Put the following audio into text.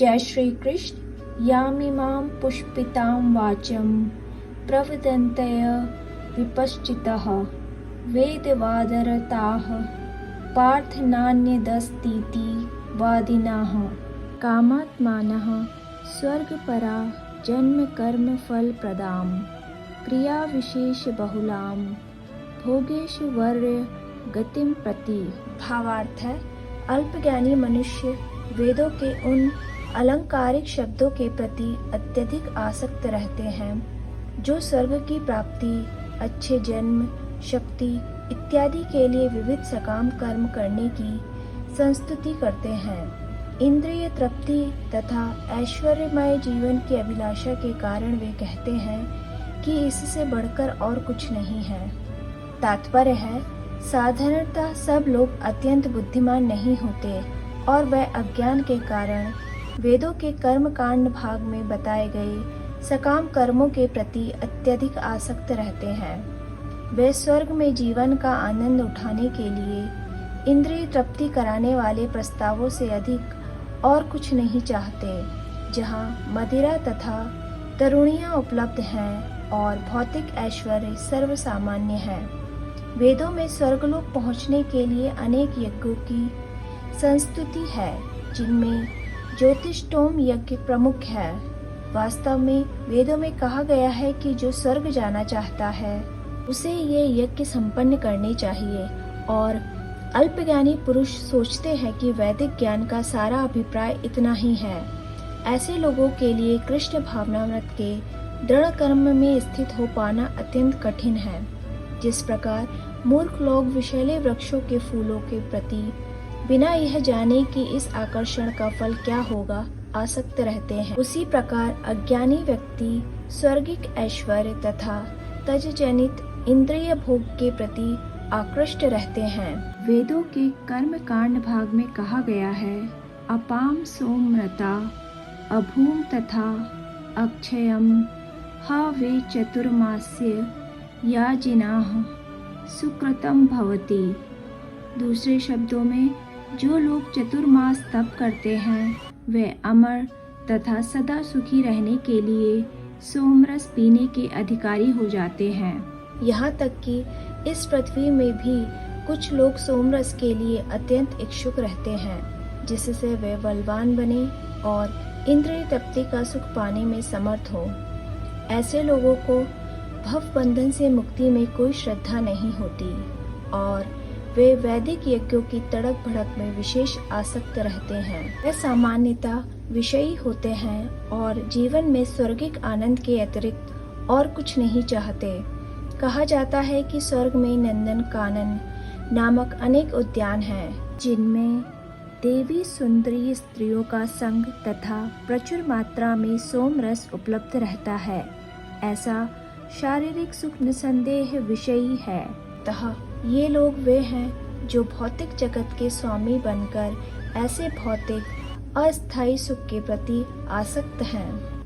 जय श्री कृष्ण। यामिमां पुष्पितां वाचं प्रवदन्तय विपश्चितः वेदवादरताः पार्थ नान्यदस्तीति वादिनः कामात्मानः स्वर्गपरा जन्म कर्म फल प्रदां क्रिया विशेष बहुलां भोगेश्वर्य गतिम प्रति। भावार्थ है, अल्पज्ञानी मनुष्य वेदों के उन अलंकारिक शब्दों के प्रति अत्यधिक आसक्त रहते हैं जो स्वर्ग की प्राप्ति, अच्छे जन्म, शक्ति इत्यादि के लिए विविध सकाम कर्म करने की संस्तुति करते हैं। इंद्रिय तृप्ति तथा ऐश्वर्यमय जीवन की अभिलाषा के कारण वे कहते हैं कि इससे बढ़कर और कुछ नहीं है। तात्पर्य है, साधारणतः सब लोग अत्यंत बुद्धिमान नहीं होते और वह अज्ञान के कारण वेदों के कर्म कांड भाग में बताए गए सकाम कर्मों के प्रति अत्यधिक आसक्त रहते हैं। वे स्वर्ग में जीवन का आनंद उठाने के लिए इंद्रिय तृप्ति कराने वाले प्रस्तावों से अधिक और कुछ नहीं चाहते, जहाँ मदिरा तथा तरुणियाँ उपलब्ध हैं और भौतिक ऐश्वर्य सर्वसामान्य है। वेदों में स्वर्गलोक पहुँचने के लिए अनेक यज्ञों की संस्तुति है, जिनमें ज्योतिष्टोम यज्ञ प्रमुख है। वास्तव में वेदों में कहा गया है कि जो स्वर्ग जाना चाहता है उसे ये यज्ञ संपन्न करने चाहिए, और अल्पज्ञानी पुरुष सोचते हैं कि वैदिक ज्ञान का सारा अभिप्राय इतना ही है। ऐसे लोगों के लिए कृष्ण भावनामृत के दृढ़ कर्म में स्थित हो पाना अत्यंत कठिन है। जिस प्रकार मूर्ख लोग विषैले वृक्षों के फूलों के प्रति बिना यह जाने कि इस आकर्षण का फल क्या होगा आसक्त रहते हैं, उसी प्रकार अज्ञानी व्यक्ति स्वर्गिक ऐश्वर्य तथा तजजनित इंद्रिय भोग के प्रति आकृष्ट रहते हैं। वेदों के कर्म कांड भाग में कहा गया है, अपाम सोमरता अभूम तथा अक्षयम हा वे चतुर्मास्य याजिनाः सुकृतम भवति। दूसरे शब्दों में, जो लोग चतुर्मास तप करते हैं वे अमर तथा सदा सुखी रहने के लिए सोमरस पीने के अधिकारी हो जाते हैं। यहाँ तक कि इस पृथ्वी में भी कुछ लोग सोमरस के लिए अत्यंत इच्छुक रहते हैं, जिससे वे बलवान बने और इंद्रिय तृप्ति का सुख पाने में समर्थ हो। ऐसे लोगों को भव बंधन से मुक्ति में कोई श्रद्धा नहीं होती और वे वैदिक यज्ञों की तड़क भड़क में विशेष आसक्त रहते हैं। वे सामान्यतः विषयी होते हैं और जीवन में स्वर्गिक आनंद के अतिरिक्त और कुछ नहीं चाहते। कहा जाता है कि स्वर्ग में नंदन कानन नामक अनेक उद्यान हैं, जिनमें देवी सुंदरी स्त्रियों का संग तथा प्रचुर मात्रा में सोमरस उपलब्ध रहता है। ऐसा शारीरिक सुख निसंदेह विषयी है। अतः ये लोग वे हैं जो भौतिक जगत के स्वामी बनकर ऐसे भौतिक अस्थायी सुख के प्रति आसक्त हैं।